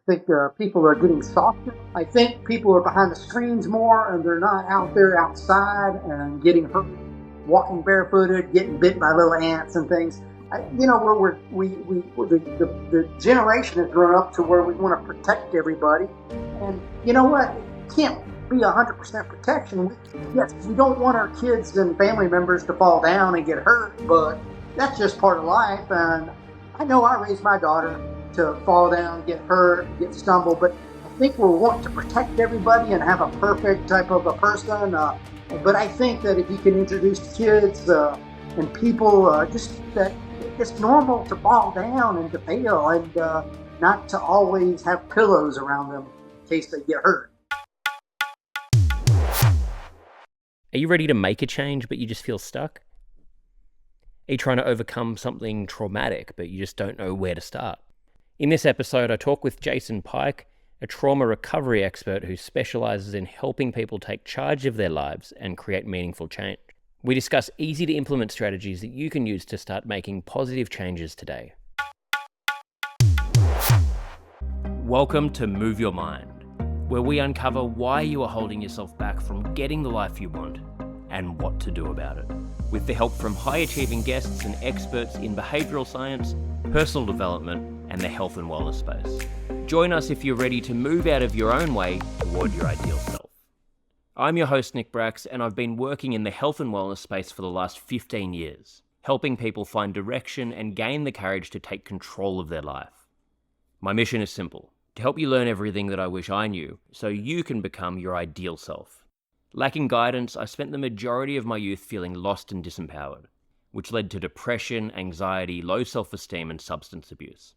think people are getting softer. I think people are behind the screens more and they're not out there outside and getting hurt, walking barefooted, getting bit by little ants and things. The generation has grown up to where we want to protect everybody. And you know what? It can't be 100% protection. Yes, we don't want our kids and family members to fall down and get hurt, but that's just part of life. And I know I raised my daughter to fall down, get hurt, get stumbled, but I think we're wanting to protect everybody and have a perfect type of a person. But I think that if you can introduce kids and people just that it's normal to fall down and to fail and not to always have pillows around them in case they get hurt. Are you ready to make a change, but you just feel stuck? Are you trying to overcome something traumatic, but you just don't know where to start? In this episode, I talk with Jason Pike, a trauma recovery expert who specialises in helping people take charge of their lives and create meaningful change. We discuss easy-to-implement strategies that you can use to start making positive changes today. Welcome to Move Your Mind, where we uncover why you are holding yourself back from getting the life you want and what to do about it. With the help from high-achieving guests and experts in behavioural science, personal development, and the health and wellness space. Join us if you're ready to move out of your own way toward your ideal self. I'm your host, Nick Brax, and I've been working in the health and wellness space for the last 15 years, helping people find direction and gain the courage to take control of their life. My mission is simple: to help you learn everything that I wish I knew, so you can become your ideal self. Lacking guidance, I spent the majority of my youth feeling lost and disempowered, which led to depression, anxiety, low self-esteem, and substance abuse.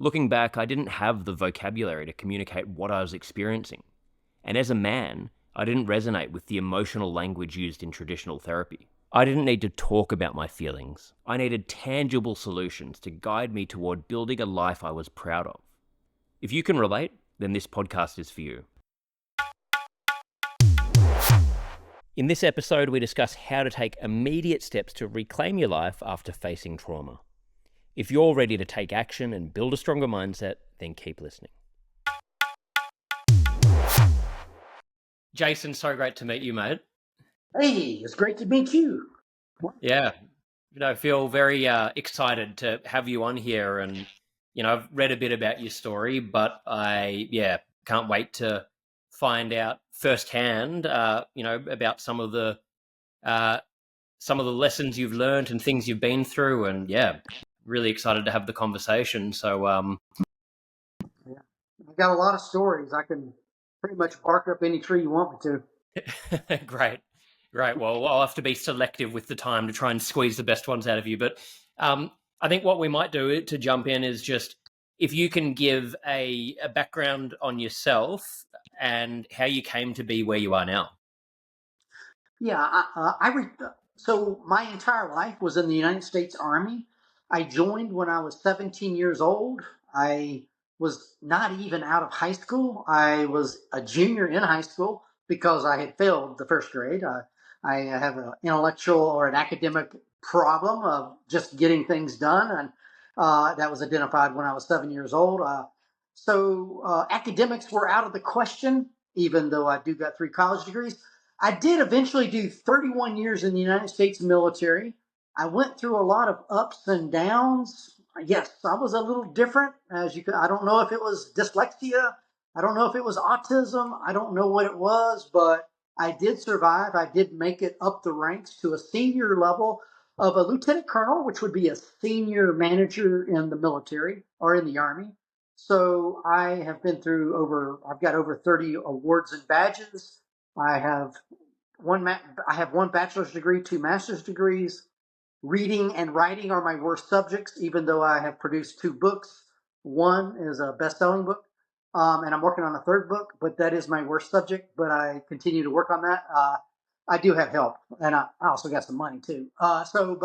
Looking back, I didn't have the vocabulary to communicate what I was experiencing. And as a man, I didn't resonate with the emotional language used in traditional therapy. I didn't need to talk about my feelings. I needed tangible solutions to guide me toward building a life I was proud of. If you can relate, then this podcast is for you. In this episode, we discuss how to take immediate steps to reclaim your life after facing trauma. If you're ready to take action and build a stronger mindset, then keep listening. Jason, so great to meet you, mate. Hey, it's great to meet you. Yeah, I feel very excited to have you on here, and I've read a bit about your story, but I can't wait to find out firsthand, about some of the lessons you've learned and things you've been through, and really excited to have the conversation. So, I've got a lot of stories. I can pretty much bark up any tree you want me to. Great. Well, I'll have to be selective with the time to try and squeeze the best ones out of you. But I think what we might do to jump in is just if you can give a background on yourself and how you came to be where you are now. Yeah, so my entire life was in the United States Army. I joined when I was 17 years old. I was not even out of high school. I was a junior in high school because I had failed the first grade. I have an intellectual or an academic problem of just getting things done, and that was identified when I was 7 years old. So academics were out of the question, even though I do got 3 college degrees. I did eventually do 31 years in the United States military. I went through a lot of ups and downs. Yes, I was a little different, I don't know if it was dyslexia. I don't know if it was autism. I don't know what it was, but I did survive. I did make it up the ranks to a senior level of a lieutenant colonel, which would be a senior manager in the military or in the Army. So I have been through I've got over 30 awards and badges. I have one bachelor's degree, 2 master's degrees. Reading and writing are my worst subjects, even though I have produced 2 books. One is a best-selling book, and I'm working on a 3rd book, but that is my worst subject, but I continue to work on that. I do have help, and I also got some money, too. So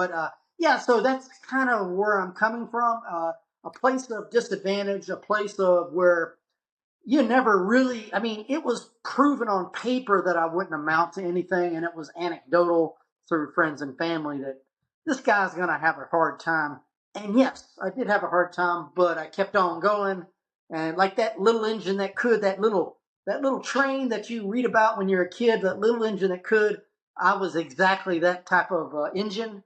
that's kind of where I'm coming from, a place of disadvantage, a place of where you never really, it was proven on paper that I wouldn't amount to anything, and it was anecdotal through friends and family that this guy's going to have a hard time. And yes, I did have a hard time, but I kept on going. And like that little engine that could, that little train that you read about when you're a kid, that little engine that could. I was exactly that type of engine.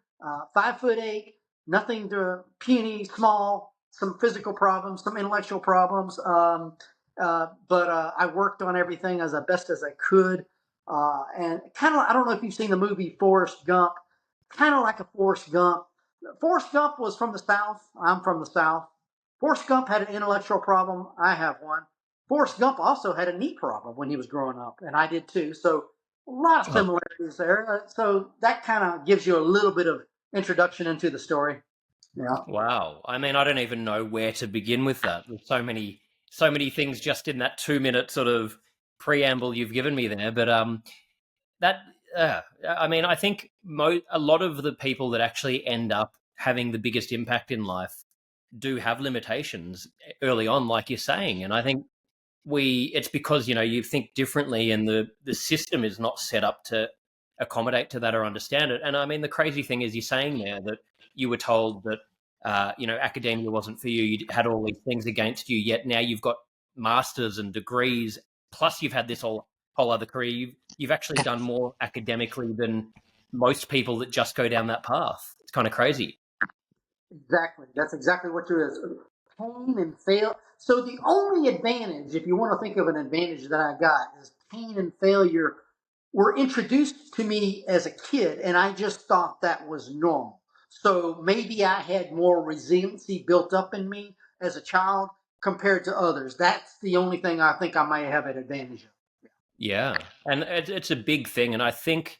5'8", nothing to puny, small, some physical problems, some intellectual problems. But I worked on everything as best as I could. And kind of, I don't know if you've seen the movie Forrest Gump, kind of like a Forrest Gump. Forrest Gump was from the South. I'm from the South. Forrest Gump had an intellectual problem. I have one. Forrest Gump also had a knee problem when he was growing up, and I did too. So a lot of Oh, similarities there. So that kind of gives you a little bit of introduction into the story. Yeah. wow. I mean, I don't even know where to begin with that. There's so many things just in that 2 minute sort of preamble you've given me there. But that, I mean, I think a lot of the people that actually end up having the biggest impact in life do have limitations early on, like you're saying. And I think it's because, you think differently and the system is not set up to accommodate to that or understand it. And I mean, the crazy thing is you're saying there that you were told that, academia wasn't for you. You had all these things against you, yet now you've got masters and degrees, plus you've had this whole other career. You've actually done more academically than most people that just go down that path. It's kind of crazy. Exactly. That's exactly what it is. Pain and fail. So the only advantage, if you want to think of an advantage that I got, is pain and failure were introduced to me as a kid, and I just thought that was normal. So maybe I had more resiliency built up in me as a child compared to others. That's the only thing I think I might have an advantage of. Yeah. And it's a big thing. And I think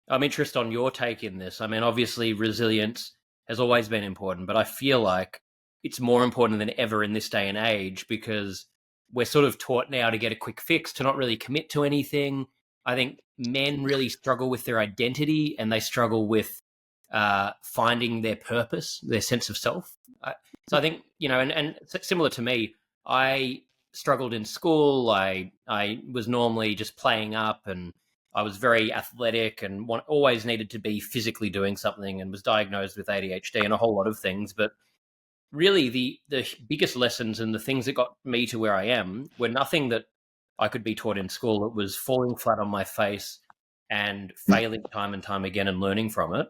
I'm interested on your take in this. I mean, obviously, resilience has always been important, but I feel like it's more important than ever in this day and age because we're sort of taught now to get a quick fix, to not really commit to anything. I think men really struggle with their identity and they struggle with finding their purpose, their sense of self. So I think, and similar to me, I struggled in school. I was normally just playing up and I was very athletic and always needed to be physically doing something and was diagnosed with ADHD and a whole lot of things. But really, the biggest lessons and the things that got me to where I am were nothing that I could be taught in school. It was falling flat on my face and failing time and time again and learning from it.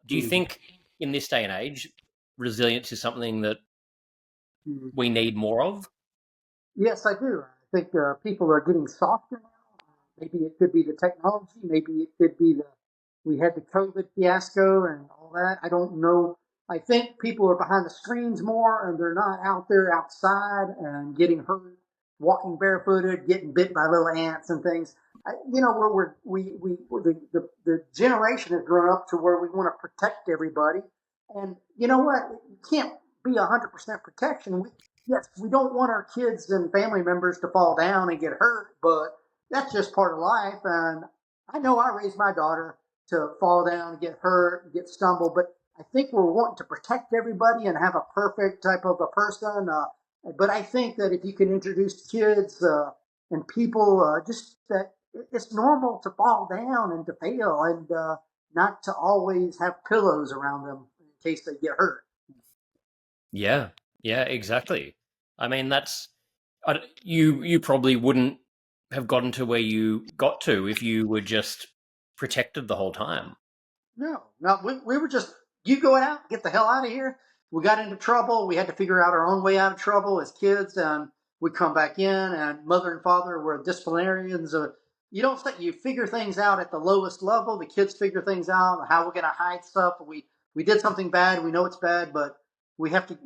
Do you think in this day and age, resilience is something that we need more of? Yes, I do. I think people are getting softer now. Maybe it could be the technology. Maybe it could be we had the COVID fiasco and all that. I don't know. I think people are behind the screens more and they're not out there outside and getting hurt, walking barefooted, getting bit by little ants and things. The generation has grown up to where we want to protect everybody. And you know what? It can't be 100% protection. Yes, we don't want our kids and family members to fall down and get hurt, but that's just part of life. And I know I raised my daughter to fall down, get hurt, get stumbled, but I think we're wanting to protect everybody and have a perfect type of a person. But I think that if you can introduce kids and people just that it's normal to fall down and to fail and not to always have pillows around them in case they get hurt. Yeah, yeah, exactly. I mean, you probably wouldn't have gotten to where you got to if you were just protected the whole time. No, we were just, you go out, get the hell out of here. We got into trouble. We had to figure out our own way out of trouble as kids, and we come back in, and mother and father were disciplinarians. You don't think you figure things out at the lowest level. The kids figure things out, how we're going to hide stuff. We did something bad. We know it's bad, but we have to,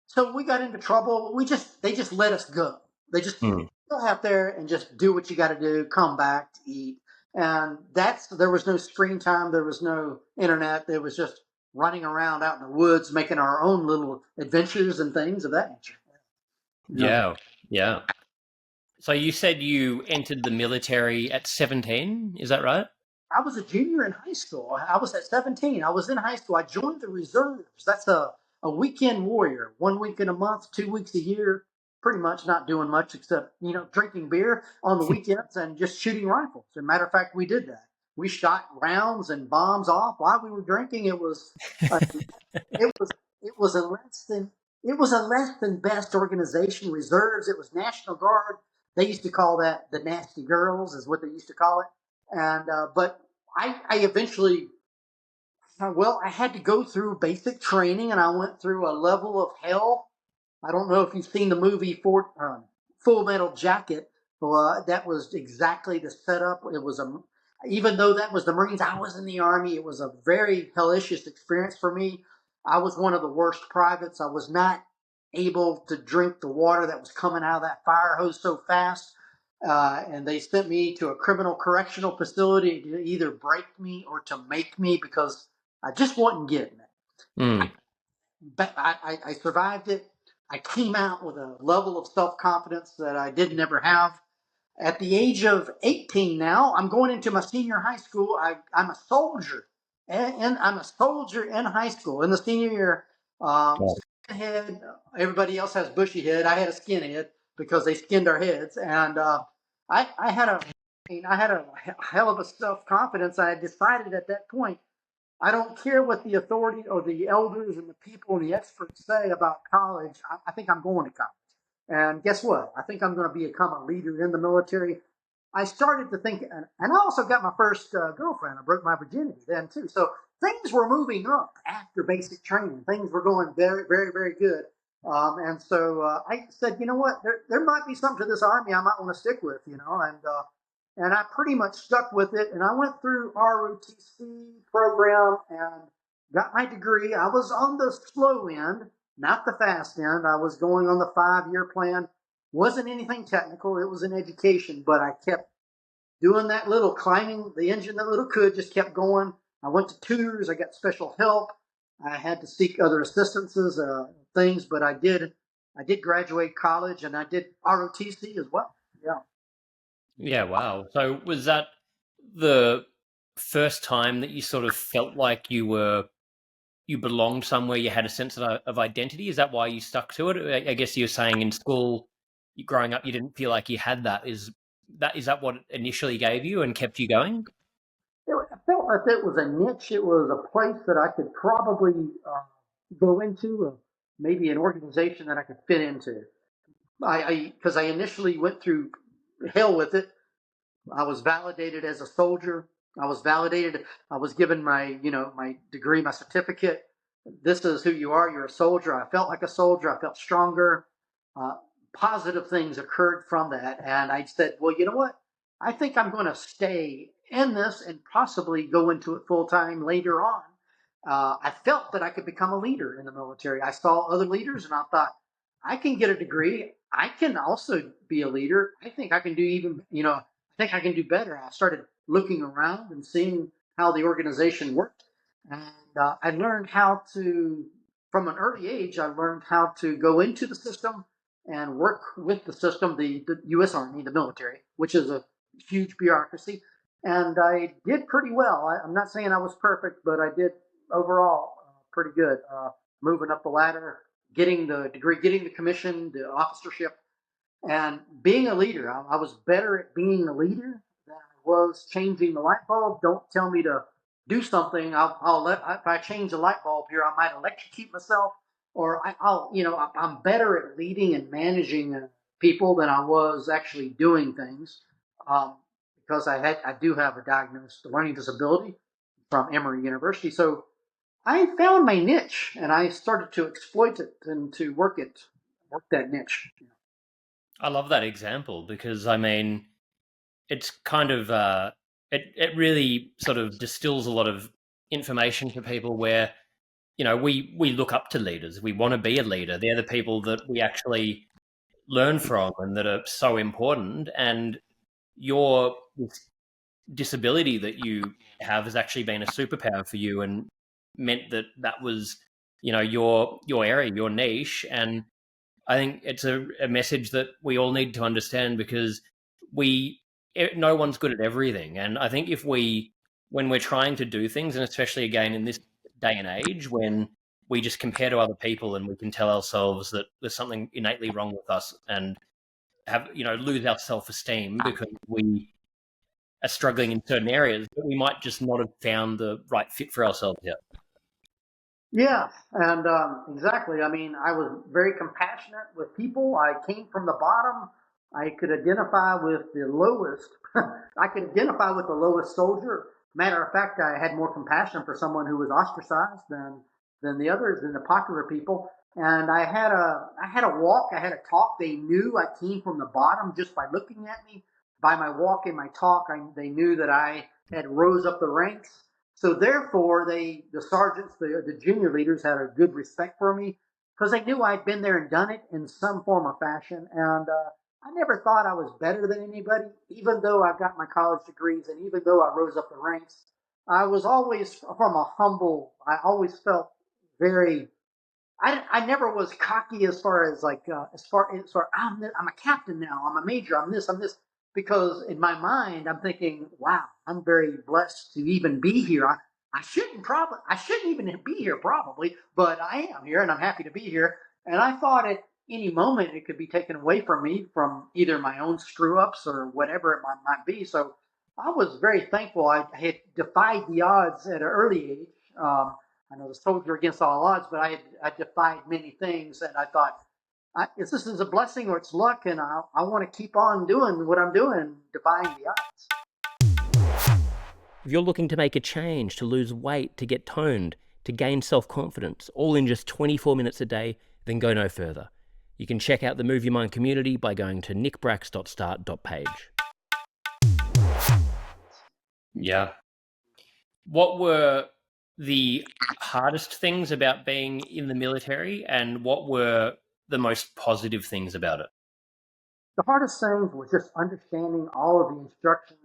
so we got into trouble. They just let us go. They just go out there and just do what you got to do, come back to eat. And there was no screen time. There was no internet. There was just running around out in the woods, making our own little adventures and things of that nature. Yeah, yeah. So you said you entered the military at 17, is that right? I was a junior in high school. I was at 17. I was in high school. I joined the reserves. That's a weekend warrior, 1 week in a month, 2 weeks a year, pretty much not doing much except, drinking beer on the weekends and just shooting rifles. As a matter of fact, we did that. We shot rounds and bombs off while we were drinking. It was, it was in less than it was a less than best organization. Reserves, it was National Guard. They used to call that the Nasty Girls, is what they used to call it. And but I eventually, well, I had to go through basic training, and I went through a level of hell. I don't know if you've seen the movie Full Metal Jacket. That was exactly the setup. It was even though that was the Marines, I was in the Army. It was a very hellacious experience for me. I was one of the worst privates. I was not able to drink the water that was coming out of that fire hose so fast. And they sent me to a criminal correctional facility to either break me or to make me, because I just wasn't getting it. Mm. But I survived it. I came out with a level of self confidence that I didn't ever have. At the age of 18 now, I'm going into my senior high school. I'm a soldier, and I'm a soldier in high school. In the senior year, skinhead. Everybody else has bushy head. I had a skinhead because they skinned our heads, and I had I had a hell of a self confidence. I decided at that point, I don't care what the authority or the elders and the people and the experts say about college. I think I'm going to college. And guess what? I think I'm going to become a leader in the military. I started to think, and I also got my first girlfriend. I broke my virginity then too. So things were moving up after basic training. Things were going very, very, very good. And so I said, you know what? There might be something to this Army I might want to stick with, and I pretty much stuck with it. And I went through ROTC program and got my degree. I was on the slow end, not the fast end. I was going on the 5-year plan. Wasn't anything technical. It was an education, but I kept doing that little climbing the engine that little could, just kept going. I went to tutors. I got special help. I had to seek other assistances, things, but I did graduate college, and I did ROTC as well. Yeah. Yeah, wow. So was that the first time that you sort of felt like you belonged somewhere, you had a sense of identity? Is that why you stuck to it? I guess you're saying in school, growing up, you didn't feel like you had that. Is that what it initially gave you and kept you going? I felt like it was a niche. It was a place that I could probably go into, maybe an organization that I could fit into. Because I initially went through hell with it. I was validated as a soldier. I was validated. I was given my degree, my certificate. This is who you are. You're a soldier. I felt like a soldier. I felt stronger. Uh, Positive things occurred from that, and I said, well, you know what? I think I'm going to stay in this and possibly go into it full time later on. I felt that I could become a leader in the military. I saw other leaders, and I thought, I can get a degree. I can also be a leader. I think I can do I think I can do better. I started looking around and seeing how the organization worked. And I learned how to, from an early age, I learned how to go into the system and work with the system, the U.S. Army, the military, which is a huge bureaucracy. And I did pretty well. I'm not saying I was perfect, but I did overall pretty good. Moving up the ladder, getting the degree, getting the commission, the officership, and being a leader. I was better at being a leader than I was changing the light bulb. Don't tell me to do something. If I change the light bulb here, I might electrocute myself, or I'm better at leading and managing people than I was actually doing things, because I do have a diagnosed learning disability from Emory University. So I found my niche, and I started to exploit it and to work that niche. I love that example because I mean, it's kind of it really sort of distills a lot of information to people where we look up to leaders. We want to be a leader. They're the people that we actually learn from and that are so important. And your disability that you have has actually been a superpower for you and meant that was your area, your niche. And I think it's a message that we all need to understand because no one's good at everything. And I think when we're trying to do things, and especially again in this day and age when we just compare to other people and we can tell ourselves that there's something innately wrong with us and lose our self-esteem because we are struggling in certain areas, but we might just not have found the right fit for ourselves yet. Yeah, and exactly. I mean, I was very compassionate with people. I came from the bottom. I could identify with the lowest. I could identify with the lowest soldier. Matter of fact, I had more compassion for someone who was ostracized than the others, than the popular people. And I had a walk. I had a talk. They knew I came from the bottom just by looking at me, by my walk and my talk. They knew that I had rose up the ranks. So therefore, the sergeants, the junior leaders, had a good respect for me because they knew I'd been there and done it in some form or fashion. And I never thought I was better than anybody, even though I got my college degrees and even though I rose up the ranks. I was always from a humble. I always felt very I never was cocky as far as like as far I'm a captain now. I'm a major. I'm this because in my mind I'm thinking, wow, I'm very blessed to even be here. I shouldn't even be here probably, but I am here and I'm happy to be here. And I thought at any moment it could be taken away from me from either my own screw ups or whatever it might be. So I was very thankful. I had defied the odds at an early age. I know the soldier against all odds, but I defied many things, and I thought, this is a blessing or it's luck, and I want to keep on doing what I'm doing, defying the odds. If you're looking to make a change, to lose weight, to get toned, to gain self-confidence, all in just 24 minutes a day, then go no further. You can check out the Move Your Mind community by going to nickbrax.start.page. Yeah. What were the hardest things about being in the military, and what were the most positive things about it? The hardest thing was just understanding all of the instructions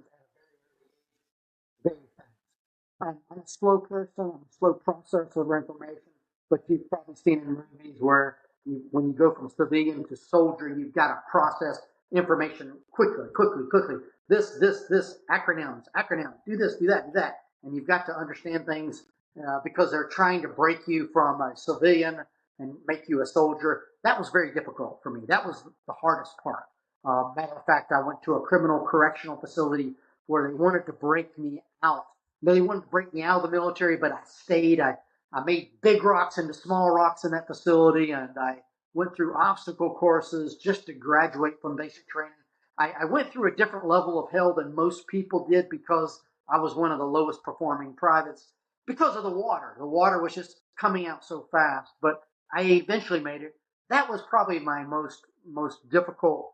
at a very fast. I'm a slow person. I'm a slow processor of information. But you've probably seen in movies where when you go from civilian to soldier, you've got to process information quickly. This, acronyms, do this, do that, do that. And you've got to understand things because they're trying to break you from a civilian and make you a soldier. That was very difficult for me. That was the hardest part. Matter of fact, I went to a criminal correctional facility where they wanted to break me out. They wanted to break me out of the military, but I stayed. I made big rocks into small rocks in that facility, and I went through obstacle courses just to graduate from basic training. I went through a different level of hell than most people did because I was one of the lowest performing privates because of the water. The water was just coming out so fast, but I eventually made it. That was probably my most difficult.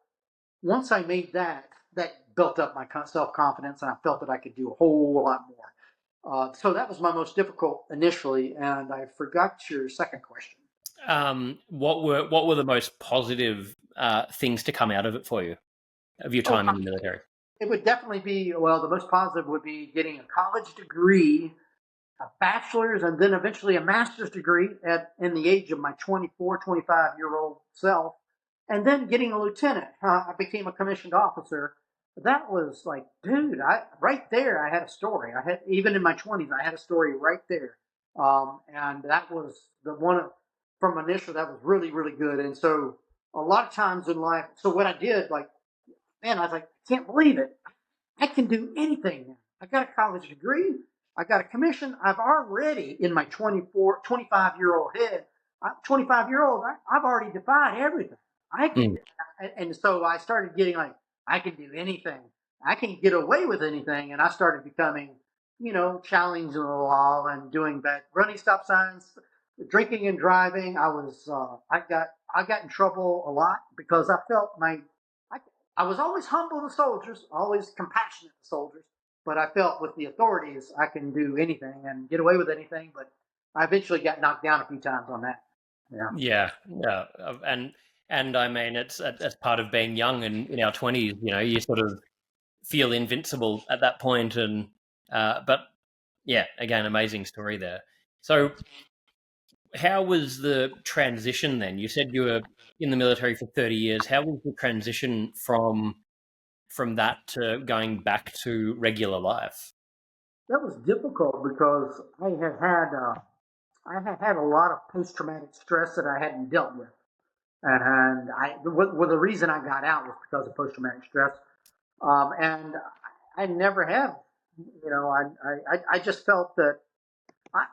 Once I made that, that built up my self confidence, and I felt that I could do a whole lot more. So that was my most difficult initially, and I forgot your second question. What were the most positive things to come out of it for you, of your Oh, time in the military? it would definitely be, well, the most positive would be getting a college degree, a bachelor's, and then eventually a master's degree in the age of my 24, 25-year-old self, and then getting a lieutenant. I became a commissioned officer. That was like, dude, I right there. I had a story. I had even in my 20s, I had a story right there, and that was the one from initial. That was really, really good. And so a lot of times in life, so what I did, like, man, I was like, I can't believe it. I can do anything now. I got a college degree. I got a commission. I've already, in my 24, 25-year-old head, 25-year-old, I've already defied everything. I can, and so I started getting like, I can do anything. I can get away with anything. And I started becoming, challenging the law and doing bad, running stop signs, drinking and driving. I got in trouble a lot because I felt I, I was always humble to soldiers, always compassionate to soldiers, but I felt with the authorities I can do anything and get away with anything. But I eventually got knocked down a few times on that. Yeah. Yeah, and I mean, it's as part of being young and in our 20s. You sort of feel invincible at that point, and but yeah, again, amazing story there. So, how was the transition then? You said you were in the military for 30 years. How was the transition from that to going back to regular life? That was difficult because I had a lot of post traumatic stress that I hadn't dealt with, and the reason I got out was because of post traumatic stress, and I never have, I just felt that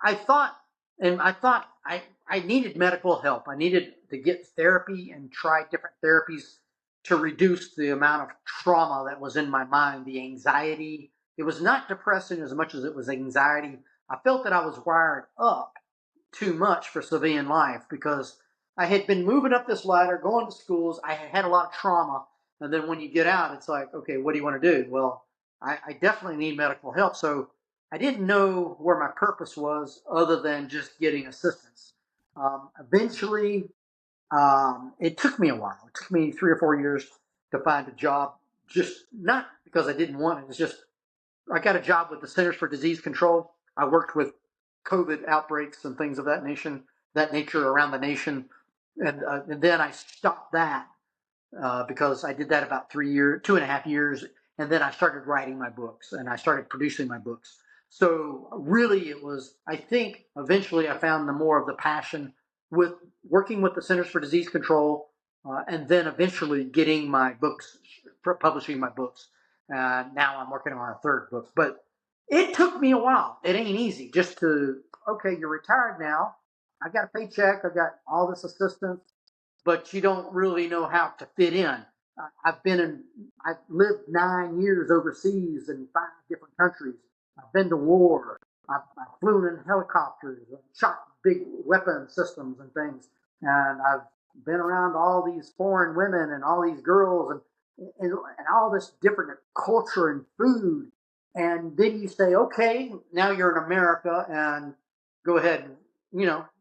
I thought and I thought I needed medical help. I needed to get therapy and try different therapies to reduce the amount of trauma that was in my mind, the anxiety. It was not depression as much as it was anxiety. I felt that I was wired up too much for civilian life because I had been moving up this ladder, going to schools. I had a lot of trauma. And then when you get out, it's like, okay, what do you want to do? Well, I definitely need medical help. So I didn't know where my purpose was other than just getting assistance. Eventually, it took me a while. It took me 3 or 4 years to find a job, just not because I didn't want it. It's just I got a job with the Centers for Disease Control. I worked with COVID outbreaks and things of that nature around the nation, and then I stopped that because I did that about 3 years, 2.5 years, and then I started writing my books and I started producing my books. So really, it was. I think eventually I found the more of the passion with working with the Centers for Disease Control, and then eventually getting my books, publishing my books. Now I'm working on a third book, but it took me a while. It ain't easy just to okay. You're retired now. I got a paycheck. I got all this assistance, but you don't really know how to fit in. I've lived 9 years overseas in 5 different countries. I've been to war. I've flown in helicopters, shot big weapon systems and things, and I've been around all these foreign women and all these girls and all this different culture and food. And then you say, okay, now you're in America, and go ahead and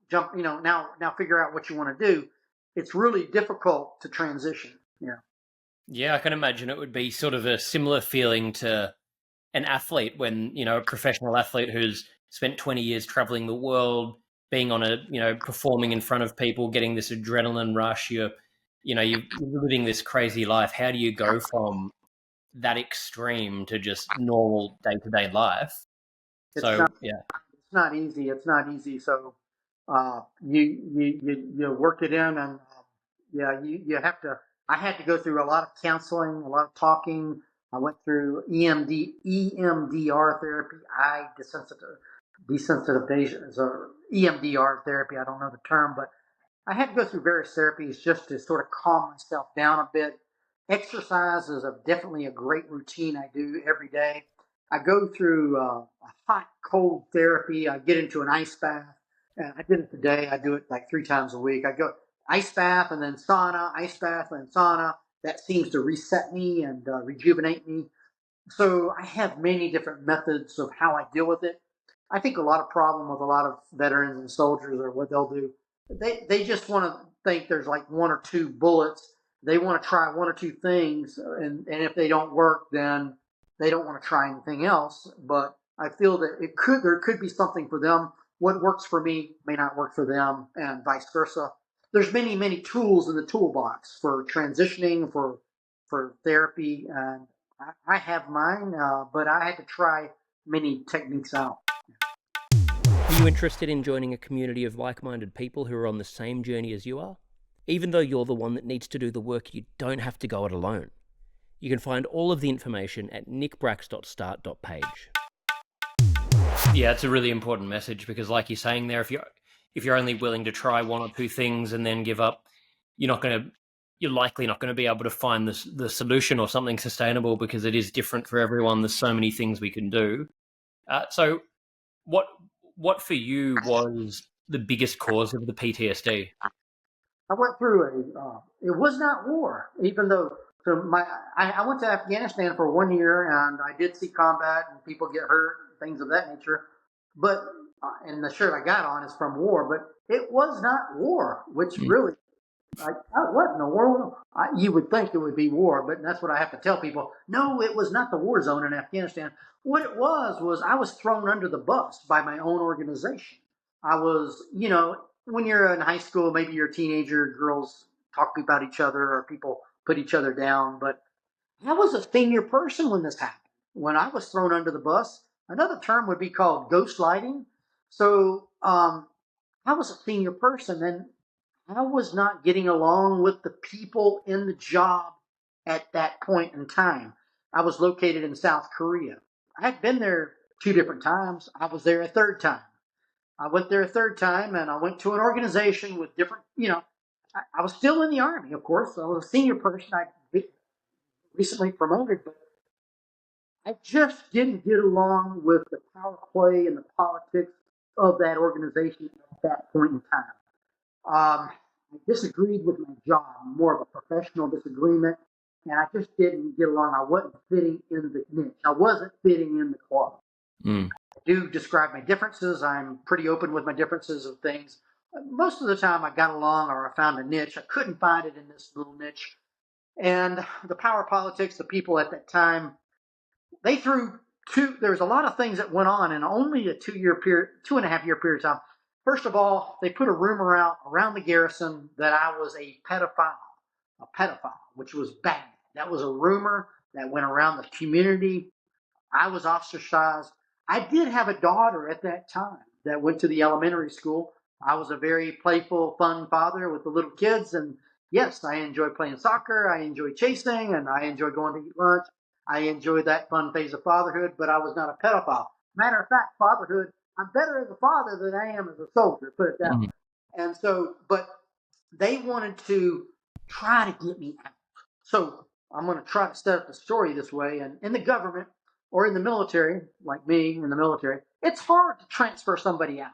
jump. Now figure out what you want to do. It's really difficult to transition. Yeah. Yeah, I can imagine it would be sort of a similar feeling to an athlete when, a professional athlete who's spent 20 years traveling the world, being on performing in front of people, getting this adrenaline rush, you're living this crazy life. How do you go from that extreme to just normal day-to-day life? It's So, not yeah. it's not easy. It's not easy. So you work it in, and yeah, you have to. I had to go through a lot of counseling, a lot of talking. I went through EMDR therapy, eye desensitization, or EMDR therapy. I don't know the term, but I had to go through various therapies just to sort of calm myself down a bit. Exercise is definitely a great routine I do every day. I go through a hot, cold therapy. I get into an ice bath. I did it today. I do it like 3 times a week. I go ice bath and then sauna, ice bath and sauna. That seems to reset me and rejuvenate me. So I have many different methods of how I deal with it. I think a lot of problem with a lot of veterans and soldiers are what they'll do. They just want to think there's like one or two bullets. They want to try one or two things, and if they don't work, then they don't want to try anything else. But I feel that there could be something for them. What works for me may not work for them, and vice versa. There's many tools in the toolbox for transitioning, for therapy, and I have mine, but I had to try many techniques out. Are you interested in joining a community of like-minded people who are on the same journey as you are? Even though you're the one that needs to do the work, you don't have to go it alone. You can find all of the information at nickbrax.start.page. Yeah, it's a really important message because, like you're saying there, if you're only willing to try one or two things and then give up, you're likely not going to be able to find the solution or something sustainable because it is different for everyone. There's so many things we can do. So, what for you was the biggest cause of the PTSD? I went through it was not war, even though I went to Afghanistan for 1 year and I did see combat and people get hurt and things of that nature. But, and the shirt I got on is from war, but it was not war, which really, what in the world? You would think it would be war, but that's what I have to tell people. No, it was not the war zone in Afghanistan. What it was I was thrown under the bus by my own organization. I was, when you're in high school, maybe you're a teenager, girls talk about each other or people put each other down. But I was a senior person when this happened. When I was thrown under the bus, another term would be called ghostlighting. So I was a senior person and I was not getting along with the people in the job at that point in time. I was located in South Korea. I had been there 2 different times. I was there a third time. I went there a third time, and I went to an organization with different, I was still in the Army, of course. I was a senior person. I recently promoted, but I just didn't get along with the power play and the politics of that organization at that point in time. I disagreed with my job, more of a professional disagreement, and I just didn't get along. I wasn't fitting in the niche. I wasn't fitting in the club. Mm. I do describe my differences. I'm pretty open with my differences of things. Most of the time I got along or I found a niche. I couldn't find it in this little niche. And the power politics, the people at that time, they threw there's a lot of things that went on in only a 2 year period, 2.5 year period of time. First of all, they put a rumor out around the garrison that I was a pedophile, which was bad. That was a rumor that went around the community. I was ostracized. I did have a daughter at that time that went to the elementary school. I was a very playful, fun father with the little kids. And yes, I enjoyed playing soccer. I enjoyed chasing, and I enjoyed going to eat lunch. I enjoyed that fun phase of fatherhood, but I was not a pedophile. Matter of fact, fatherhood, I'm better as a father than I am as a soldier, put it that way. And so, but they wanted to try to get me out. So I'm going to try to set up the story this way. And in the government or in the military, like me in the military, it's hard to transfer somebody out.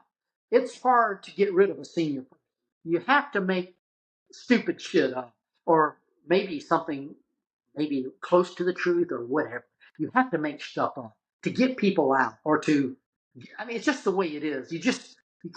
It's hard to get rid of a senior person. You have to make stupid shit up, or maybe something maybe close to the truth or whatever. You have to make stuff up to get people out, or to, I mean, it's just the way it is. You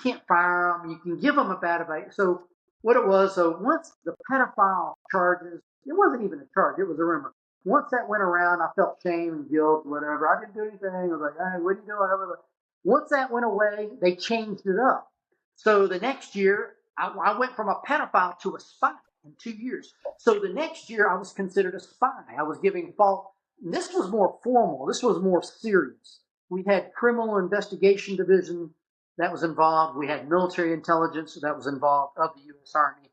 can't fire them. You can give them a bad advice. So what it was, so once the pedophile charges, it wasn't even a charge, it was a rumor. Once that went around, I felt shame and guilt, whatever. I didn't do anything. I was like, hey, what are you doing? Once that went away, they changed it up. So the next year, I went from a pedophile to a spy in 2 years. So the next year, I was considered a spy. I was giving false. This was more formal. This was more serious. We had criminal investigation division that was involved. We had military intelligence that was involved of the U.S. Army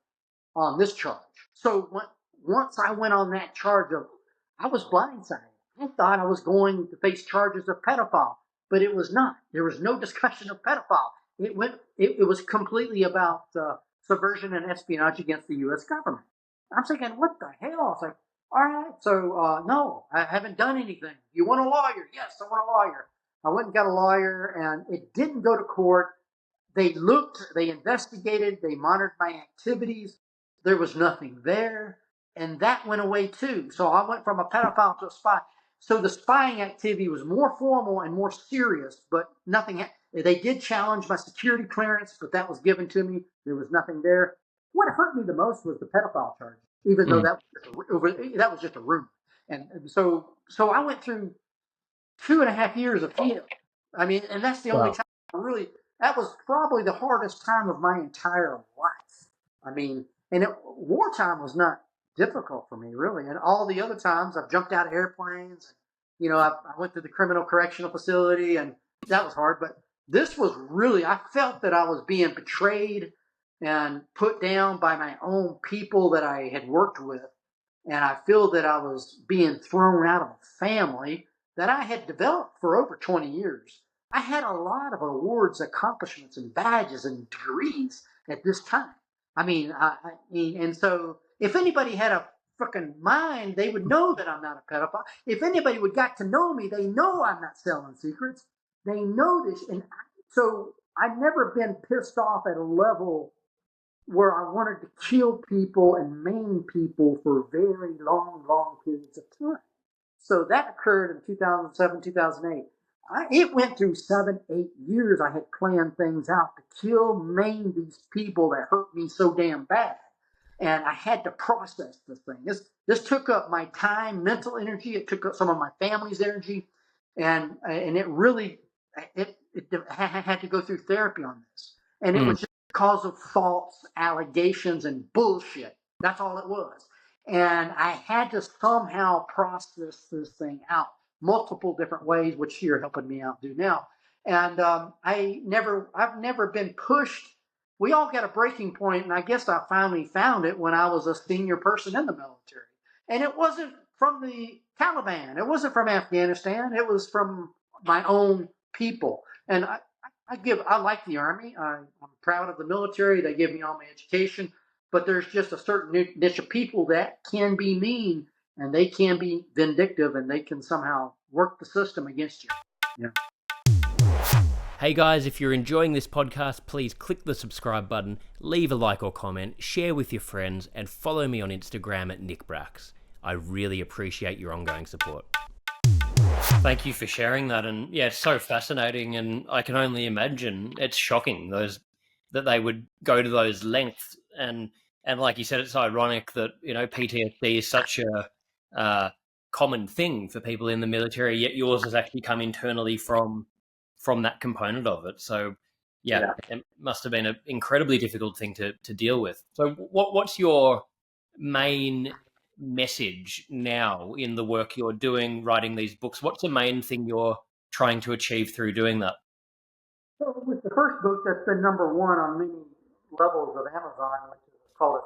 on this charge. So once I went on that charge of, I was blindsided. I thought I was going to face charges of pedophile, but it was not. There was no discussion of pedophile. It was completely about subversion and espionage against the U.S. government. I'm thinking, what the hell? I was like, all right, so no, I haven't done anything. You want a lawyer? Yes, I want a lawyer. I went and got a lawyer, and it didn't go to court. They looked, they investigated, they monitored my activities. There was nothing there, and that went away too. So I went from a pedophile to a spy. So the spying activity was more formal and more serious, but nothing. They did challenge my security clearance, but that was given to me. There was nothing there. What hurt me the most was the pedophile charge, even though that was just a rumor. And so I went through 2.5 years of healing. I mean, and that's the only time I really, that was probably the hardest time of my entire life. I mean, and wartime was not difficult for me, really. And all the other times I've jumped out of airplanes, I went to the criminal correctional facility, and that was hard. But this was really, I felt that I was being betrayed and put down by my own people that I had worked with. And I feel that I was being thrown out of a family that I had developed for over 20 years. I had a lot of awards, accomplishments, and badges and degrees at this time. I mean, and so if anybody had a freaking mind, they would know that I'm not a pedophile. If anybody would got to know me, they know I'm not selling secrets. They know this. And so I've never been pissed off at a level where I wanted to kill people and maim people for very long periods of time. So that occurred in 2007, 2008. It went through 7, 8 years. I had planned things out to kill, maim these people that hurt me so damn bad. And I had to process this thing. This took up my time, mental energy. It took up some of my family's energy. And it really, it had to go through therapy on this. And it was just because of false allegations and bullshit. That's all it was. And I had to somehow process this thing out multiple different ways, which you're helping me out do now. And I've never been pushed. We all got a breaking point, and I guess I finally found it when I was a senior person in the military. And it wasn't from the Taliban. It wasn't from Afghanistan. It was from my own people. And I like the Army. I'm proud of the military. They give me all my education, but there's just a certain niche of people that can be mean and they can be vindictive and they can somehow work the system against you. Yeah. Hey guys, if you're enjoying this podcast, please click the subscribe button, leave a like or comment, share with your friends, and follow me on Instagram at NickBrax. I really appreciate your ongoing support. Thank you for sharing that, and yeah, it's so fascinating, and I can only imagine it's shocking that they would go to those lengths, and like you said, it's ironic that PTSD is such a common thing for people in the military, yet yours has actually come internally from that component of it. So yeah, it must have been an incredibly difficult thing to deal with. So what's your main message now in the work you're doing, writing these books? What's the main thing you're trying to achieve through doing that? So with the first book, that's been number one on many levels of Amazon, which is called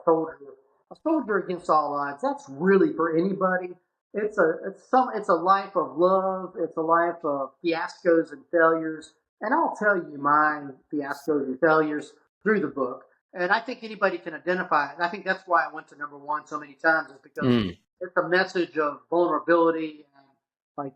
A Soldier Against All Odds. That's really for anybody. It's a life of love. It's a life of fiascos and failures, and I'll tell you my fiascos and failures through the book. And I think anybody can identify it. And I think that's why I went to number one so many times, is because it's a message of vulnerability and like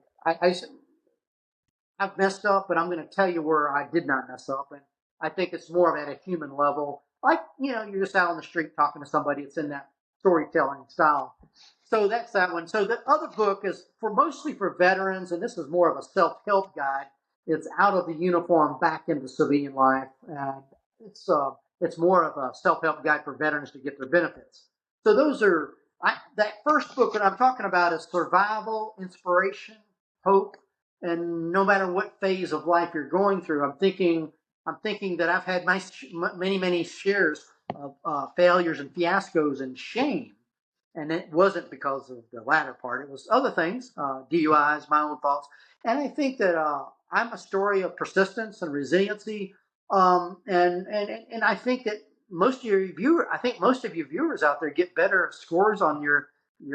I've messed up, but I'm going to tell you where I did not mess up. And I think it's more at a human level. Like, you're just out on the street talking to somebody. It's in that storytelling style. So that's that one. So the other book is mostly for veterans, and this is more of a self-help guide. It's out of the uniform back into civilian life. And it's more of a self-help guide for veterans to get their benefits. So that first book that I'm talking about is survival, inspiration, hope, and no matter what phase of life you're going through, I'm thinking that I've had many shares of failures and fiascos and shame, and it wasn't because of the latter part. It was other things, DUIs, my own thoughts, and I think that I'm a story of persistence and resiliency, and I think that most of your viewers out there get better scores on your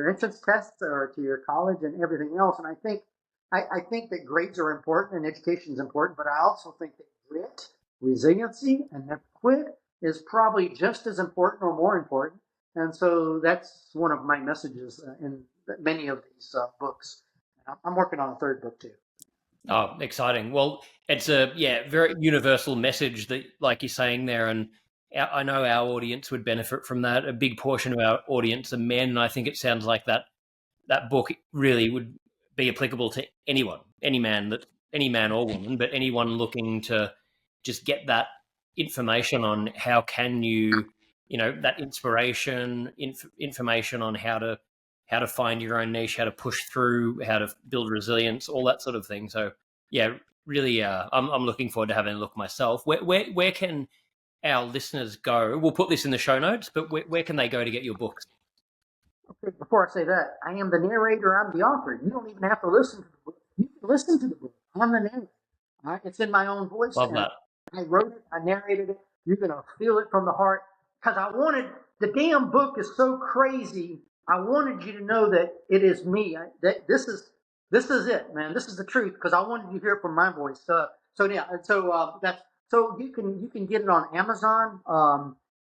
entrance tests or to your college and everything else, and I think that grades are important and education is important, but I also think that grit, resiliency, and never quit is probably just as important or more important. And so that's one of my messages in many of these books. I'm working on a third book too. Oh, exciting. Well, it's a very universal message that, like you're saying there, and I know our audience would benefit from that. A big portion of our audience are men, and I think it sounds like that book really would be applicable to anyone, any man or woman, but anyone looking to just get that information on how can you, that inspiration, information on how to find your own niche, how to push through, how to build resilience, all that sort of thing. So yeah, really, I'm looking forward to having a look myself. Where can our listeners go? We'll put this in the show notes, but where can they go to get your books? Okay, before I say that, I am the narrator. I'm the author. You don't even have to listen to the book. You can listen to the book. I'm the narrator. All right? It's in my own voice. Love that. I wrote it. I narrated it. You're going to feel it from the heart because the damn book is so crazy. I wanted you to know that it is me. That this is it, man. This is the truth because I wanted you to hear it from my voice. So you can get it on Amazon.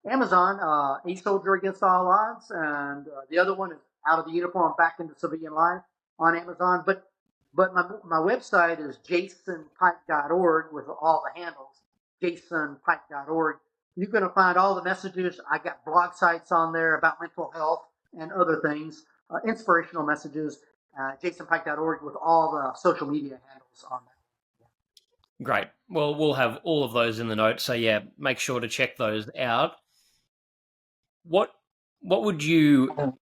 A Soldier Against All Odds, and the other one is Out of the Uniform Back into Civilian Life on Amazon. But my website is jasonpike.org with all the handles, jasonpike.org. You're going to find all the messages. I got blog sites on there about mental health and other things, inspirational messages, jasonpike.org with all the social media handles on that. Great. Well, we'll have all of those in the notes. So yeah, make sure to check those out. What would you,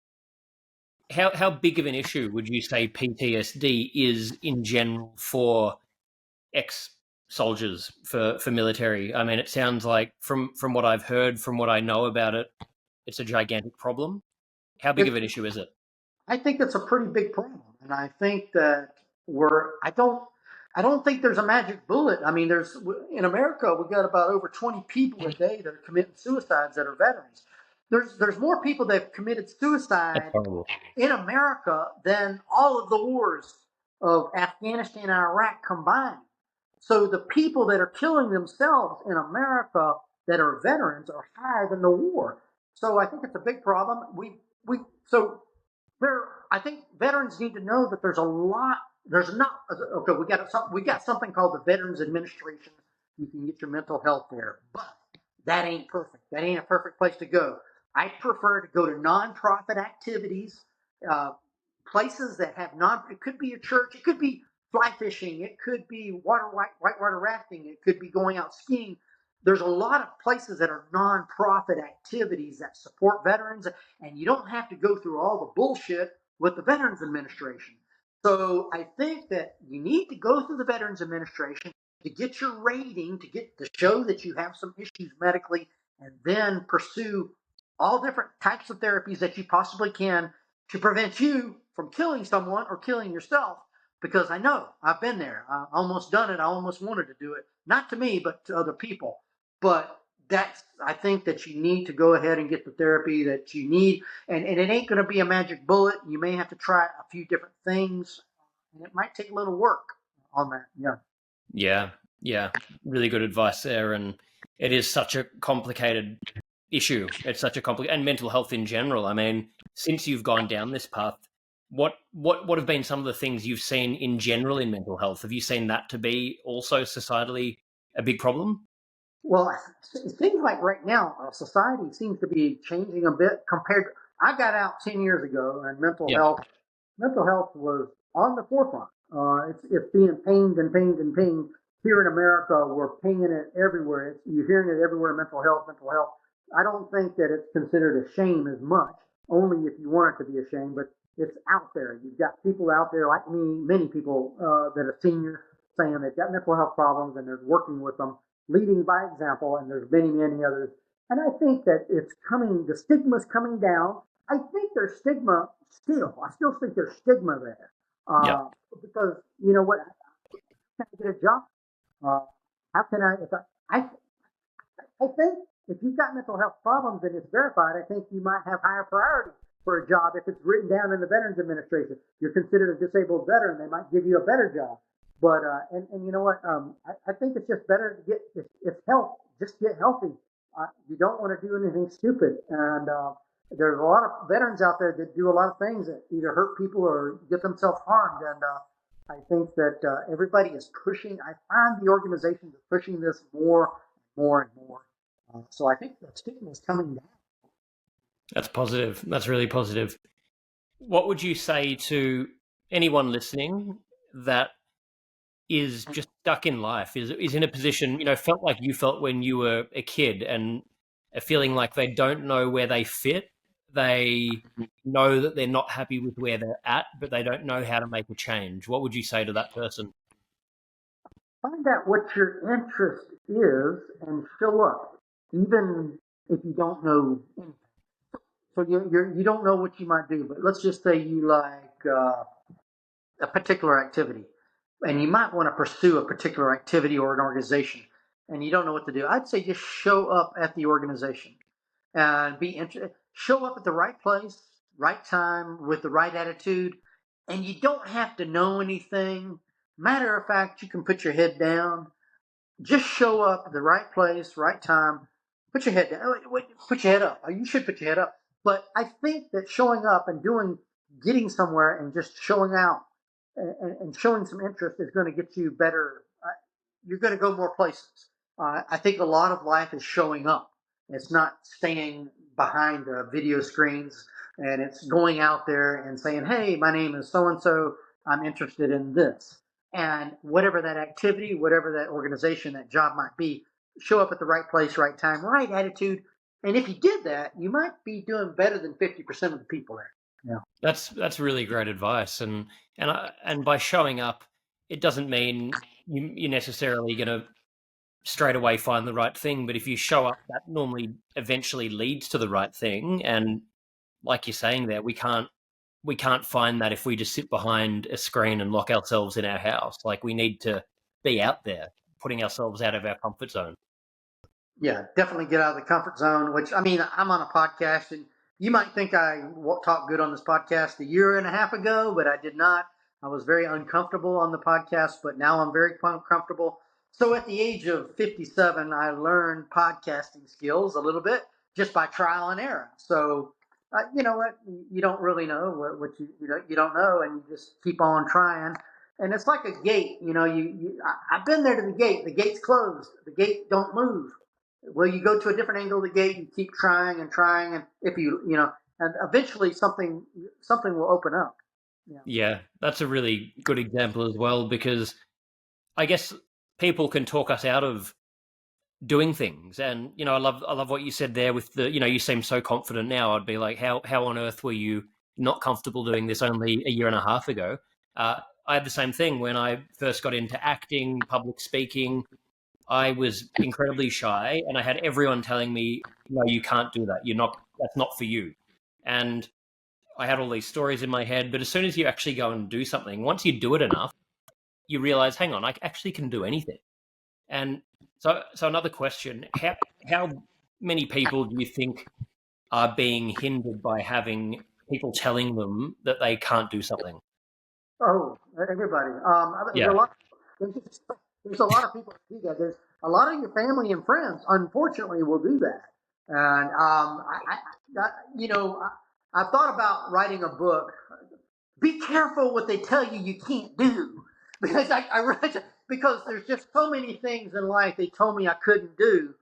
how big of an issue would you say PTSD is in general for ex-soldiers, for military? I mean, it sounds like from what I've heard, from what I know about it, it's a gigantic problem. How big of an issue is it? I think it's a pretty big problem, and I think that I don't think there's a magic bullet. I mean, in America, we've got about over 20 people a day that are committing suicides that are veterans. There's more people that have committed suicide in America than all of the wars of Afghanistan and Iraq combined. So the people that are killing themselves in America that are veterans are higher than the war. So I think it's a big problem. We so there. I think veterans need to know that there's a lot. There's not okay. We got something called the Veterans Administration. You can get your mental health there, but that ain't perfect. That ain't a perfect place to go. I prefer to go to nonprofit activities, uh, places that have non. It could be a church. It could be fly fishing. It could be whitewater rafting. It could be going out skiing. There's a lot of places that are nonprofit activities that support veterans, and you don't have to go through all the bullshit with the Veterans Administration. So I think that you need to go through the Veterans Administration to get your rating, to show that you have some issues medically, and then pursue all different types of therapies that you possibly can to prevent you from killing someone or killing yourself. Because I know I've been there. I almost done it. I almost wanted to do it. Not to me, but to other people. But I think that you need to go ahead and get the therapy that you need. And it ain't going to be a magic bullet. You may have to try a few different things. And it might take a little work on that. Yeah. Yeah, really good advice there. And it is such a complicated issue. It's such a complicated, and mental health in general. I mean, since you've gone down this path, what have been some of the things you've seen in general in mental health? Have you seen that to be also societally a big problem? Well, it seems like right now society seems to be changing a bit compared. I got out 10 years ago, and Yeah. mental health was on the forefront. It's being pinged and pinged and pinged. Here in America, we're pinging it everywhere. You're hearing it everywhere. Mental health, mental health. I don't think that it's considered a shame as much. Only if you want it to be a shame, but it's out there. You've got people out there like me, many people that are seniors saying they've got mental health problems and they're working with them, leading by example. And there's many, many others. And I think that it's coming. The stigma's coming down. I think there's stigma still. I still think there's stigma there. Yeah. Because you know what? How can I get a job? How can I? I think if you've got mental health problems and it's verified, I think you might have higher priority for a job if it's written down in the Veterans Administration. You're considered a disabled veteran; they might give you a better job. But and you know what? I think it's just better to get it's health. Just get healthy. You don't want to do anything stupid. And there's a lot of veterans out there that do a lot of things that either hurt people or get themselves harmed. And I think that everybody is pushing. I find the organizations are pushing this more, more, and more. So I think the stigma is coming down. That's positive. That's really positive. What would you say to anyone listening that is just stuck in life, is in a position, felt like you felt when you were a kid, and a feeling like they don't know where they fit? They know that they're not happy with where they're at, but they don't know how to make a change. What would you say to that person? Find out what your interest is and show up, even if you don't know anything. So you don't know what you might do, but let's just say you like a particular activity, and you might want to pursue a particular activity or an organization, and you don't know what to do. I'd say just show up at the organization and be interested. Show up at the right place, right time, with the right attitude, and you don't have to know anything. Matter of fact, you can put your head down, just show up at the right place, right time. Put your head down. Put your head up. You should put your head up. But I think that showing up and getting somewhere and just showing out and showing some interest is going to get you better. You're going to go more places. I think a lot of life is showing up. It's not staying behind video screens, and it's going out there and saying, "Hey, my name is so and so. I'm interested in this." And whatever that activity, whatever that organization, that job might be, show up at the right place, right time, right attitude. And if you did that, you might be doing better than 50% of the people there. Yeah. That's really great advice, and by showing up, it doesn't mean you're necessarily going to straight away find the right thing, but if you show up, that normally eventually leads to the right thing. And like you're saying there, we can't find that if we just sit behind a screen and lock ourselves in our house. Like, we need to be out there, putting ourselves out of our comfort zone. Yeah, definitely get out of the comfort zone, which, I mean, I'm on a podcast, and you might think I talked good on this podcast a year and a half ago, but I did not. I was very uncomfortable on the podcast, but now I'm very comfortable. So at the age of 57, I learned podcasting skills a little bit just by trial and error. So, you know what? You don't really know what you don't know, and you just keep on trying. And it's like a gate. I've been there to the gate. The gate's closed. The gate don't move. Well, you go to a different angle of the gate. You keep trying and trying, and if and eventually something will open up. Yeah. Yeah, that's a really good example as well, because I guess people can talk us out of doing things. And, I love what you said there with you seem so confident now. I'd be like, how on earth were you not comfortable doing this only a year and a half ago? I had the same thing when I first got into acting, public speaking. I was incredibly shy, and I had everyone telling me, no, you can't do that. That's not for you. And I had all these stories in my head, but as soon as you actually go and do something, once you do it enough, you realize, hang on, I actually can do anything. And so another question: how many people do you think are being hindered by having people telling them that they can't do something? Oh, everybody. There's a Yeah, lot. There's a lot of people that do that. There's a lot of your family and friends, unfortunately, will do that. And I've thought about writing a book. Be careful what they tell you can't do, because I read because there's just so many things in life they told me I couldn't do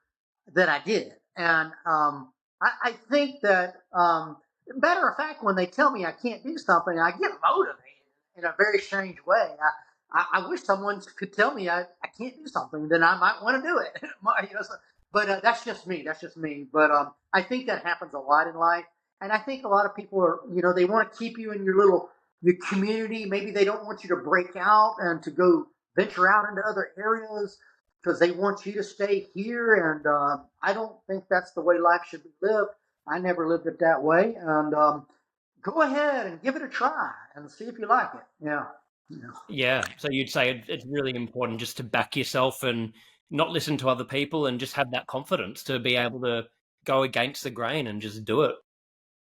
that I did. And I think that, matter of fact, when they tell me I can't do something, I get motivated in a very strange way. I wish someone could tell me I can't do something, then I might want to do it. But that's just me. That's just me. But I think that happens a lot in life. And I think a lot of people are, they want to keep you in your community. Maybe they don't want you to break out and to go venture out into other areas because they want you to stay here. And I don't think that's the way life should be lived. I never lived it that way. And go ahead and give it a try and see if you like it. Yeah. yeah. So you'd say it's really important just to back yourself and not listen to other people, and just have that confidence to be able to go against the grain and just do it.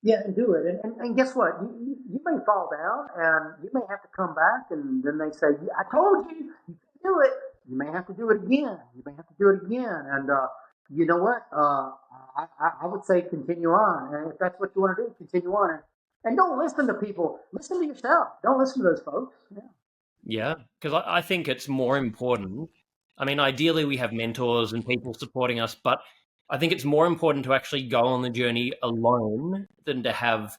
Yeah, and do it. And guess what? You may fall down and you may have to come back, and then they say, "Yeah, I told you, you can do it." You may have to do it again. You may have to do it again. And you know what? I would say continue on. And if that's what you want to do, continue on. And don't listen to people. Listen to yourself. Don't listen to those folks. Yeah. Yeah, because I think it's more important. I mean, ideally, we have mentors and people supporting us, but I think it's more important to actually go on the journey alone than to have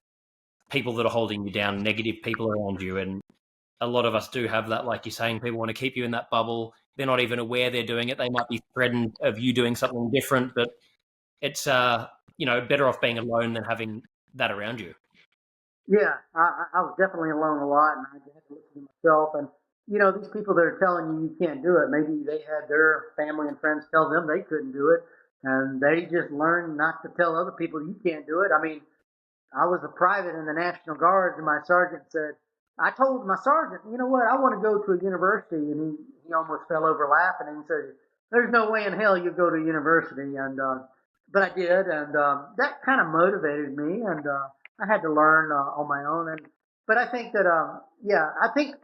people that are holding you down, negative people around you. And a lot of us do have that, like you're saying, people want to keep you in that bubble. They're not even aware they're doing it. They might be threatened of you doing something different, but it's, better off being alone than having that around you. Yeah, I was definitely alone a lot, and I had to listen to myself. And these people that are telling you can't do it, maybe they had their family and friends tell them they couldn't do it, and they just learned not to tell other people you can't do it. I mean, I was a private in the National Guard, and my sergeant said, I told my sergeant, you know what, I want to go to a university, and he almost fell over laughing, and he said, "There's no way in hell you'll go to university," and but I did, and that kind of motivated me, and I had to learn on my own, and but I think that I think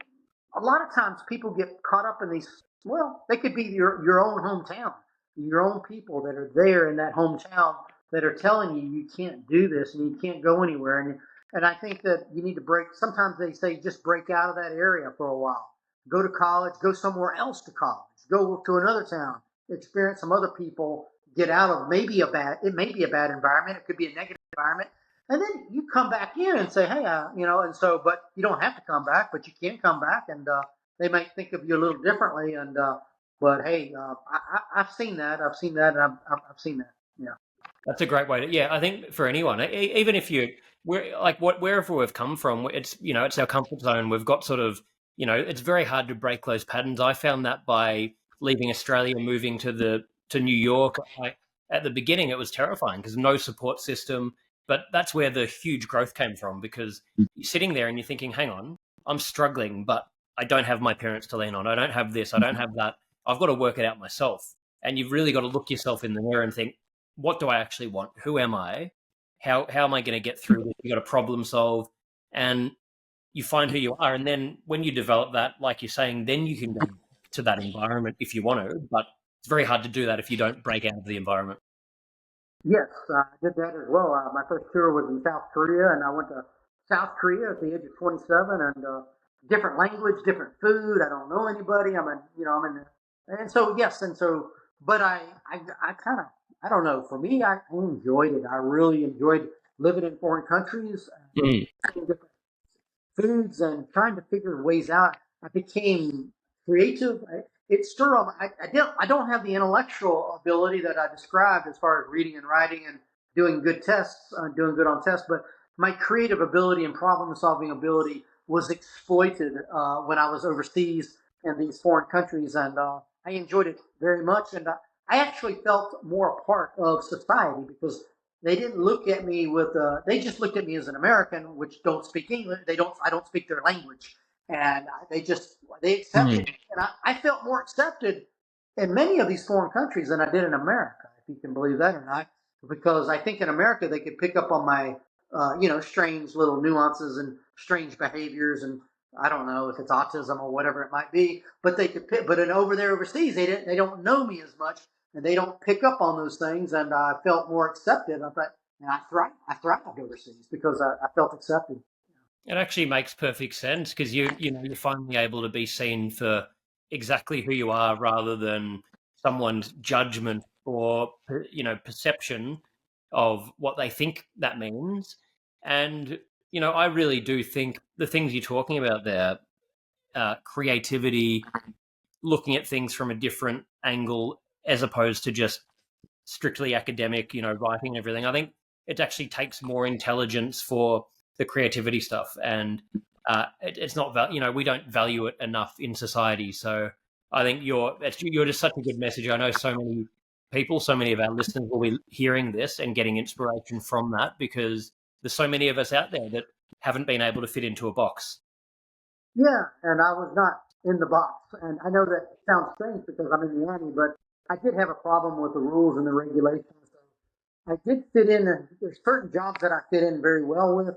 a lot of times people get caught up in these. Well, they could be your own hometown, your own people that are there in that hometown that are telling you can't do this and you can't go anywhere. And I think that you need to break. Sometimes they say just break out of that area for a while. Go to college. Go somewhere else to college. Go to another town. Experience some other people. Get out of it may be a bad environment. It could be a negative environment. And then you come back in and say, hey, and so, but you don't have to come back, but you can come back, and they might think of you a little differently. And but hey, I've seen that. I've seen that, and I've seen that. Yeah. That's a great way to, yeah, I think for anyone, even if we're like, wherever we've come from, it's our comfort zone. We've got sort of, it's very hard to break those patterns. I found that by leaving Australia, moving to New York. At the beginning, it was terrifying because no support system, but that's where the huge growth came from, because you're sitting there and you're thinking, hang on, I'm struggling, but I don't have my parents to lean on. I don't have this. I don't have that. I've got to work it out myself. And you've really got to look yourself in the mirror and think, what do I actually want? Who am I? How am I going to get through this? You got to problem solve, and you find who you are. And then when you develop that, like you're saying, then you can go to that environment if you want to, but it's very hard to do that if you don't break out of the environment. Yes, I did that as well. My first tour was in South Korea, and I went to South Korea at the age of 27, and different language, different food. I don't know anybody. I'm in, and so yes, and so, but I kind of, I don't know. For me, I enjoyed it. I really enjoyed living in foreign countries, Mm. and different foods, and trying to figure ways out. I became creative. It's still I don't have the intellectual ability that I described as far as reading and writing and doing good tests, doing good on tests, but my creative ability and problem solving ability was exploited when I was overseas in these foreign countries, and I enjoyed it very much. And I actually felt more a part of society because they didn't look at me with. They just looked at me as an American, which don't speak English. They don't. I don't speak their language, and they accepted me, and I felt more accepted in many of these foreign countries than I did in America, if you can believe that or not. Because I think in America they could pick up on my, strange little nuances and strange behaviors, and I don't know if it's autism or whatever it might be. But they could pick. But in over there overseas, they don't know me as much, and they don't pick up on those things, and I felt more accepted. I thought, and I thrived overseas because I felt accepted. It actually makes perfect sense because you're finally able to be seen for exactly who you are rather than someone's judgment or perception of what they think that means. And I really do think the things you're talking about there, creativity, looking at things from a different angle as opposed to just strictly academic, writing and everything. I think it actually takes more intelligence for the creativity stuff, and it's not we don't value it enough in society. So I think you're just such a good message. I know so many people, so many of our listeners will be hearing this and getting inspiration from that because there's so many of us out there that haven't been able to fit into a box. Yeah, and I was not in the box. And I know that sounds strange because I'm in the Army, but I did have a problem with the rules and the regulations. I did fit in, and there's certain jobs that I fit in very well with,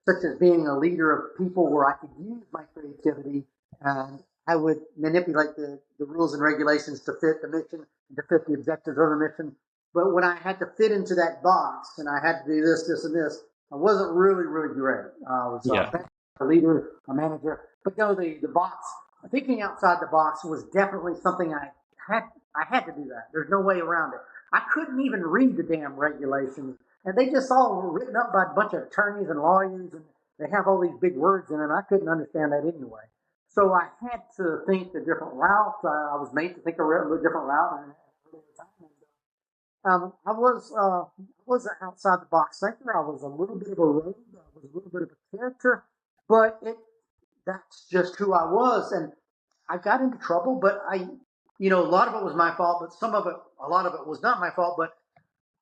such as being a leader of people where I could use my creativity and I would manipulate the rules and regulations to fit the mission and to fit the objectives of the mission. But when I had to fit into that box and I had to do this, this, and this, I wasn't really, really great. I was a leader, a manager, but no, the box, thinking outside the box was definitely something had. I had to do that. There's no way around it. I couldn't even read the damn regulations, and they just all were written up by a bunch of attorneys and lawyers, and they have all these big words in it. And I couldn't understand that anyway. So I had to think a different route. I was made to think a different route. I was an outside the box thinker. I was a little bit of a rogue. I was a little bit of a character, but that's just who I was, and I got into trouble. But a lot of it was my fault, but a lot of it was not my fault. But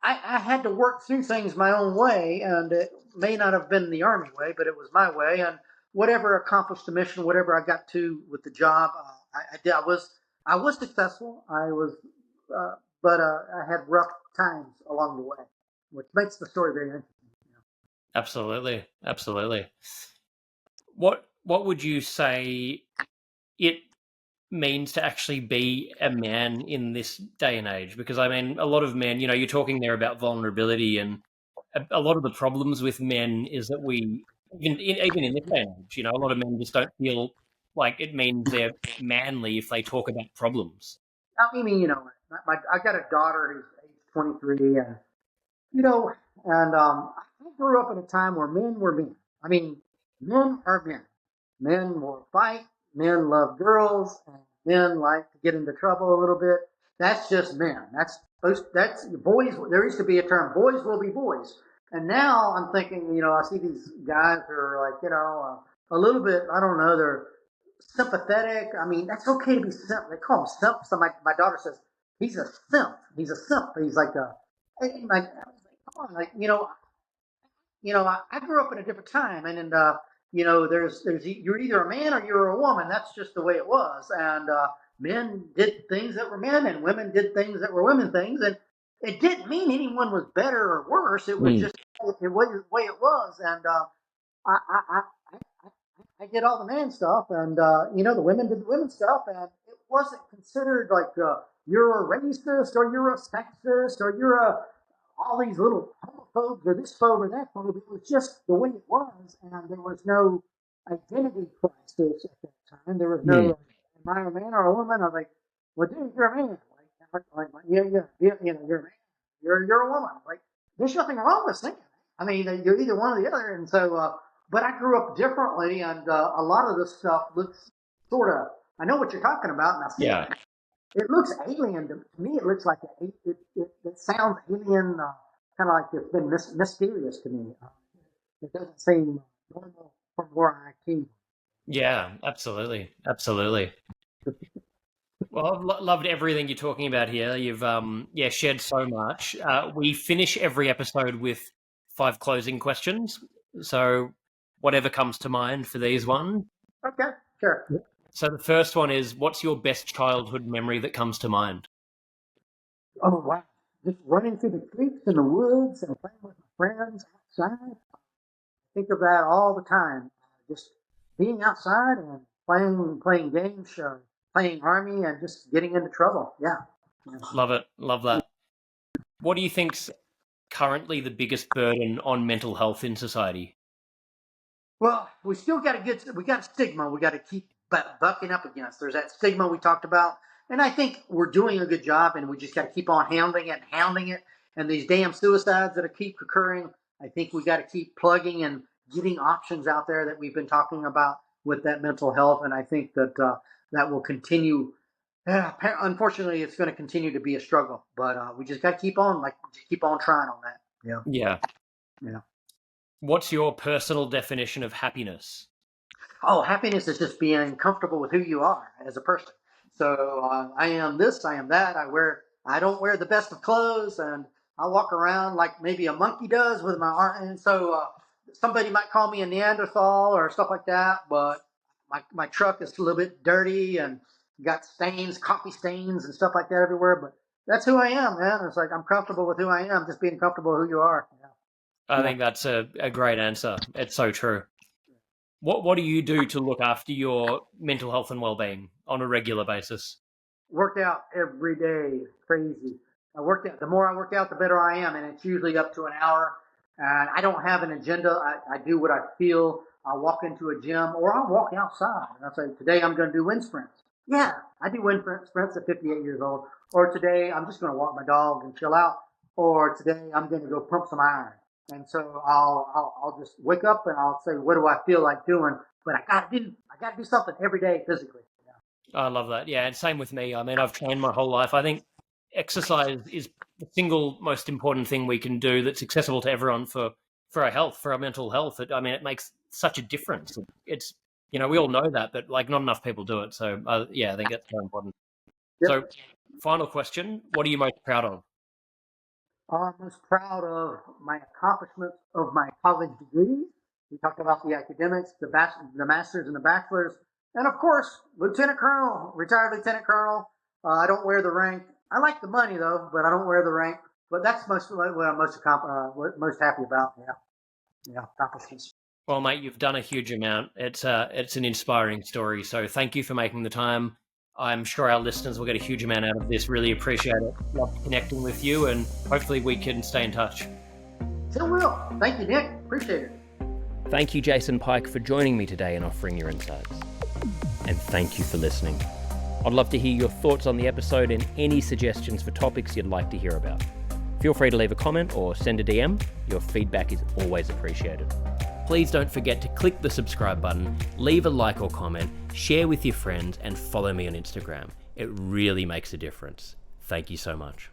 I had to work through things my own way, and it may not have been the Army way, but it was my way. And whatever accomplished the mission, whatever I got to with the job, I did. I was successful. But I had rough times along the way, which makes the story very interesting. Absolutely, absolutely. What would you say it means to actually be a man in this day and age? Because I mean, a lot of men, you're talking there about vulnerability, and a lot of the problems with men is that we, even in this day and age, a lot of men just don't feel like it means they're manly if they talk about problems. I mean, I got a daughter who's age 23, and I grew up in a time where men were men. I mean, men are men. Men will fight. Men love girls, and men like to get into trouble a little bit. That's just men. That's boys. There used to be a term, boys will be boys. And now I'm thinking, I see these guys who are like, a little bit, I don't know, they're sympathetic. I mean, that's okay to be simp. They call him simp. So my daughter says, he's a simp. He's a simp. He's like come on, I grew up in a different time, and there's you're either a man or you're a woman. That's just the way it was, and men did things that were men, and women did things that were women things, and it didn't mean anyone was better or worse. It was just the way it was, and I, I, I I did all the man stuff, and the women did the women stuff, and wasn't considered like you're a racist or you're a sexist or you're a all these little homophobes or this phobe or that phobe. It was just the way it was, and there was no identity crisis at that time. There was no, am I a man or a woman? I was like, well, dude, you're a man. Yeah, you're a man. You're a woman. Like, there's nothing wrong with saying that. I mean, you're either one or the other. And so, but I grew up differently, and a lot of this stuff looks sort of, I know what you're talking about, and I see it. It looks alien to me. It looks like it sounds alien, kind of like it's been mysterious to me. It doesn't seem normal from where I came. Yeah, absolutely. Well, I've loved everything you're talking about here. You've shared so much. We finish every episode with 5 closing questions. So whatever comes to mind for these ones. Okay, sure. So the first one is, what's your best childhood memory that comes to mind? Oh, wow. Just running through the creeks and the woods and playing with my friends outside. I think of that all the time. Just being outside and playing games, playing Army and just getting into trouble. Yeah. Love it. Love that. What do you think's currently the biggest burden on mental health in society? Well, we still got a stigma we got to keep bucking up against. There's that stigma we talked about. And I think we're doing a good job, and we just got to keep on hounding it. And these damn suicides that keep occurring, I think we got to keep plugging and getting options out there that we've been talking about with that mental health. And I think that that will continue. Unfortunately, it's going to continue to be a struggle, but we just got to keep on trying on that. Yeah. What's your personal definition of happiness? Oh, happiness is just being comfortable with who you are as a person. So I am this, I am that. I don't wear the best of clothes, and I walk around like maybe a monkey does with my arm. And so somebody might call me a Neanderthal or stuff like that, but my truck is a little bit dirty and got stains, coffee stains and stuff like that everywhere. But that's who I am, man. It's like I'm comfortable with who I am, just being comfortable with who you are. Yeah. I think that's a great answer. It's so true. What do you do to look after your mental health and well-being on a regular basis? Work out every day. Crazy. I work out. The more I work out, the better I am, and it's usually up to an hour. And I don't have an agenda. I do what I feel. I'll walk into a gym, or I'll walk outside, and I'll say, today I'm going to do wind sprints. Yeah, I do wind sprints at 58 years old. Or today I'm just going to walk my dog and chill out. Or today I'm going to go pump some iron. And so I'll just wake up and I'll say, what do I feel like doing? But I gotta do something every day physically. Yeah. I love that. Yeah, and same with me. I mean, I've trained my whole life. I think exercise is the single most important thing we can do that's accessible to everyone for our health, for our mental health. It makes such a difference. It's, we all know that, but like not enough people do it. So I think that's very important. Yep. So final question, what are you most proud of? I'm most proud of my accomplishments of my college degrees. We talked about the academics, the masters and the bachelors. And of course, Lieutenant Colonel, retired Lieutenant Colonel. I don't wear the rank. I like the money though, but I don't wear the rank. But that's what I'm most happy about. Yeah, accomplishments. Well, mate, you've done a huge amount. It's an inspiring story. So thank you for making the time. I'm sure our listeners will get a huge amount out of this. Really appreciate it. Love connecting with you, and hopefully we can stay in touch. Sure will. Thank you, Nick. Appreciate it. Thank you, Jason Pike, for joining me today and offering your insights. And thank you for listening. I'd love to hear your thoughts on the episode and any suggestions for topics you'd like to hear about. Feel free to leave a comment or send a DM. Your feedback is always appreciated. Please don't forget to click the subscribe button, leave a like or comment, share with your friends, and follow me on Instagram. It really makes a difference. Thank you so much.